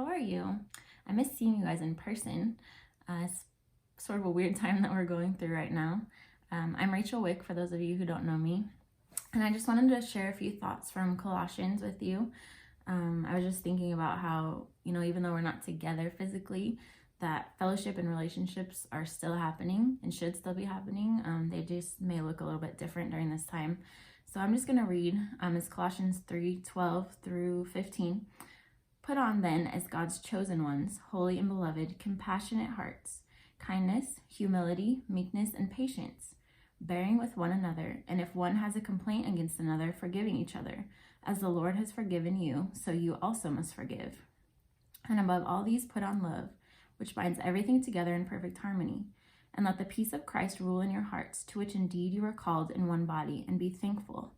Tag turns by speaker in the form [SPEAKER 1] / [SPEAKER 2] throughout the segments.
[SPEAKER 1] How are you? I miss seeing you guys in person. It's sort of a weird time that we're going through right now. I'm Rachel Wick, for those of you who don't know me, and I just wanted to share a few thoughts from Colossians with you. I was just thinking about how, even though we're not together physically, that fellowship and relationships are still happening and should still be happening. They just may look a little bit different during this time. So I'm just going to read. It's Colossians 3:12 through 15. Put on then, as God's chosen ones, holy and beloved, compassionate hearts, kindness, humility, meekness, and patience, bearing with one another, and if one has a complaint against another, forgiving each other. As the Lord has forgiven you, so you also must forgive. And above all these, put on love, which binds everything together in perfect harmony. And let the peace of Christ rule in your hearts, to which indeed you are called in one body, and be thankful.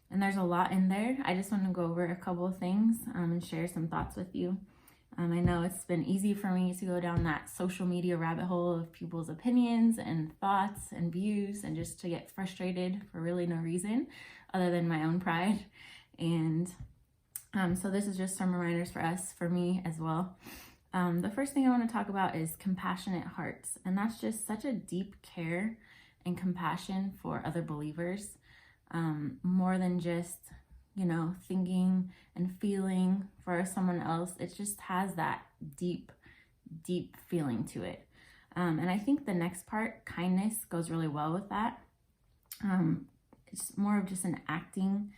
[SPEAKER 1] And there's a lot in there. I just want to go over a couple of things and share some thoughts with you. I know it's been easy for me to go down that social media rabbit hole of people's opinions and thoughts and views, and just to get frustrated for really no reason other than my own pride. And so this is just some reminders for me as well. The first thing I want to talk about is compassionate hearts. And that's just such a deep care and compassion for other believers. More than just, thinking and feeling for someone else. It just has that deep, deep feeling to it. And I think the next part, kindness, goes really well with that. It's more of just an action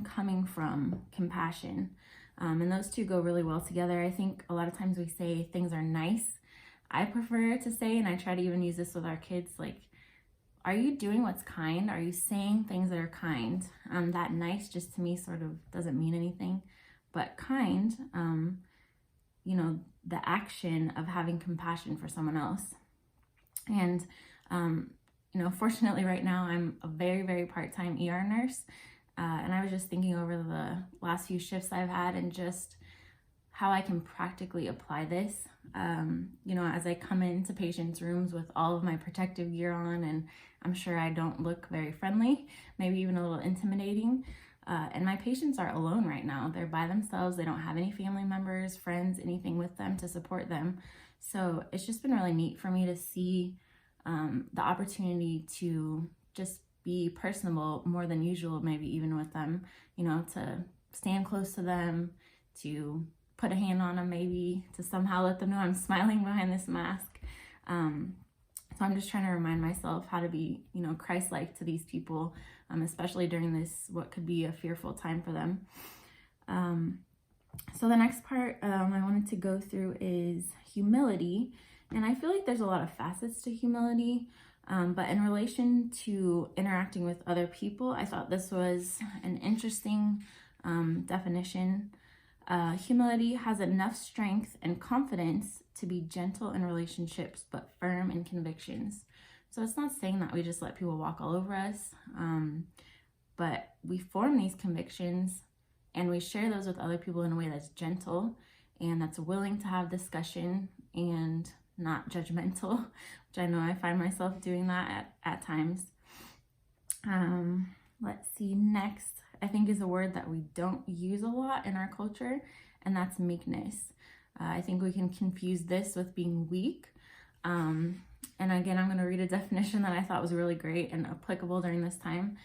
[SPEAKER 1] coming from compassion. And those two go really well together. I think a lot of times we say things are nice. I prefer to say, and I try to even use this with our kids, like, are you doing what's kind? Are you saying things that are kind? That nice just to me sort of doesn't mean anything. But kind, the action of having compassion for someone else. And, fortunately right now I'm a very, very part-time ER nurse. And I was just thinking over the last few shifts I've had and just how I can practically apply this. As I come into patients' rooms with all of my protective gear on, and I'm sure I don't look very friendly, maybe even a little intimidating. And my patients are alone right now. They're by themselves. They don't have any family members, friends, anything with them to support them. So it's just been really neat for me to see the opportunity to just be personable more than usual, maybe even with them, to stand close to them, to put a hand on them, maybe to somehow let them know I'm smiling behind this mask. So I'm just trying to remind myself how to be, Christ-like to these people, especially during this, what could be a fearful time for them. So the next part I wanted to go through is humility. And I feel like there's a lot of facets to humility, but in relation to interacting with other people, I thought this was an interesting definition. Humility has enough strength and confidence to be gentle in relationships, but firm in convictions. So it's not saying that we just let people walk all over us, but we form these convictions and we share those with other people in a way that's gentle and that's willing to have discussion and not judgmental, which I know I find myself doing that at times. Let's see, next, I think is a word that we don't use a lot in our culture, and that's meekness. I think we can confuse this with being weak. And again, I'm going to read a definition that I thought was really great and applicable during this time.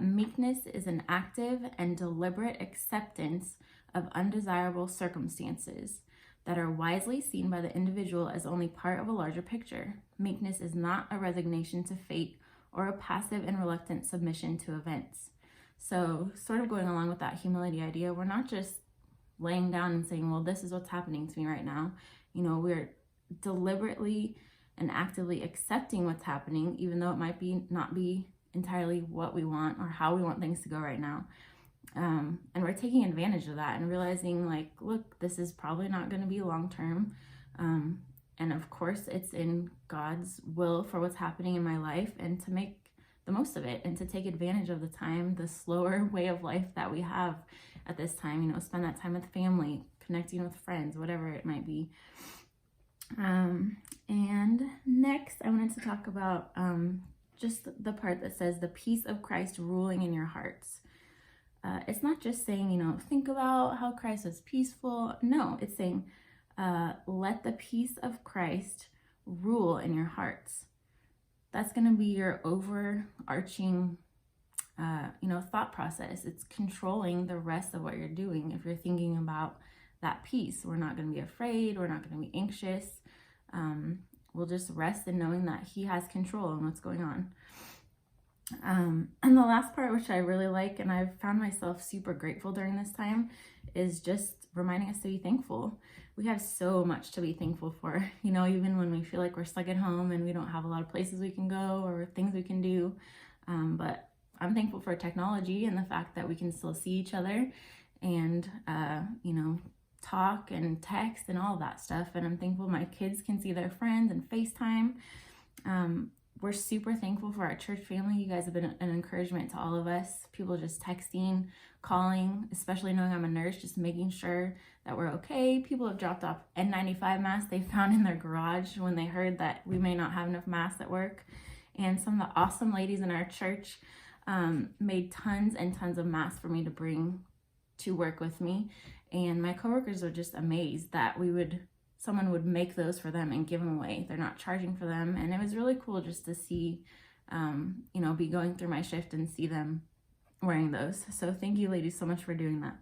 [SPEAKER 1] Meekness is an active and deliberate acceptance of undesirable circumstances that are wisely seen by the individual as only part of a larger picture. Meekness is not a resignation to fate or a passive and reluctant submission to events. So sort of going along with that humility idea, we're not just laying down and saying, well, this is what's happening to me right now. We're deliberately and actively accepting what's happening, even though it might not be entirely what we want or how we want things to go right now. And we're taking advantage of that and realizing, like, look, this is probably not going to be long-term. And of course, it's in God's will for what's happening in my life and to make the most of it and to take advantage of the time, the slower way of life that we have at this time, spend that time with family, connecting with friends, whatever it might be. And next, I wanted to talk about just the part that says the peace of Christ ruling in your hearts. It's not just saying, think about how Christ was peaceful. No, it's saying, let the peace of Christ rule in your hearts. That's going to be your overarching, thought process. It's controlling the rest of what you're doing. If you're thinking about that peace, we're not going to be afraid. We're not going to be anxious. We'll just rest in knowing that He has control on what's going on. And the last part, which I really like, and I've found myself super grateful during this time, is just reminding us to be thankful. We have so much to be thankful for, even when we feel like we're stuck at home and we don't have a lot of places we can go or things we can do. But I'm thankful for technology and the fact that we can still see each other and, talk and text and all that stuff. And I'm thankful my kids can see their friends and FaceTime. We're super thankful for our church family. You guys have been an encouragement to all of us. People just texting, calling, especially knowing I'm a nurse, just making sure that we're okay. People have dropped off N95 masks they found in their garage when they heard that we may not have enough masks at work. And some of the awesome ladies in our church made tons and tons of masks for me to bring to work with me. And my coworkers were just amazed that someone would make those for them and give them away. They're not charging for them. And it was really cool just to see, be going through my shift and see them wearing those. So thank you, ladies, so much for doing that.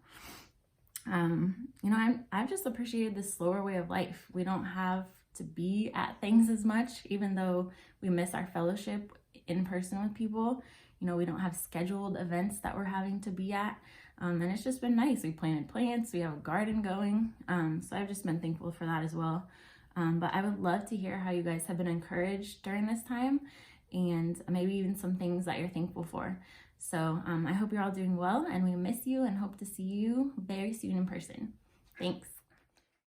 [SPEAKER 1] I've just appreciated this slower way of life. We don't have to be at things as much, even though we miss our fellowship in person with people. We don't have scheduled events that we're having to be at. And it's just been nice. We planted plants, we have a garden going. So I've just been thankful for that as well. But I would love to hear how you guys have been encouraged during this time and maybe even some things that you're thankful for. So I hope you're all doing well, and we miss you and hope to see you very soon in person. Thanks.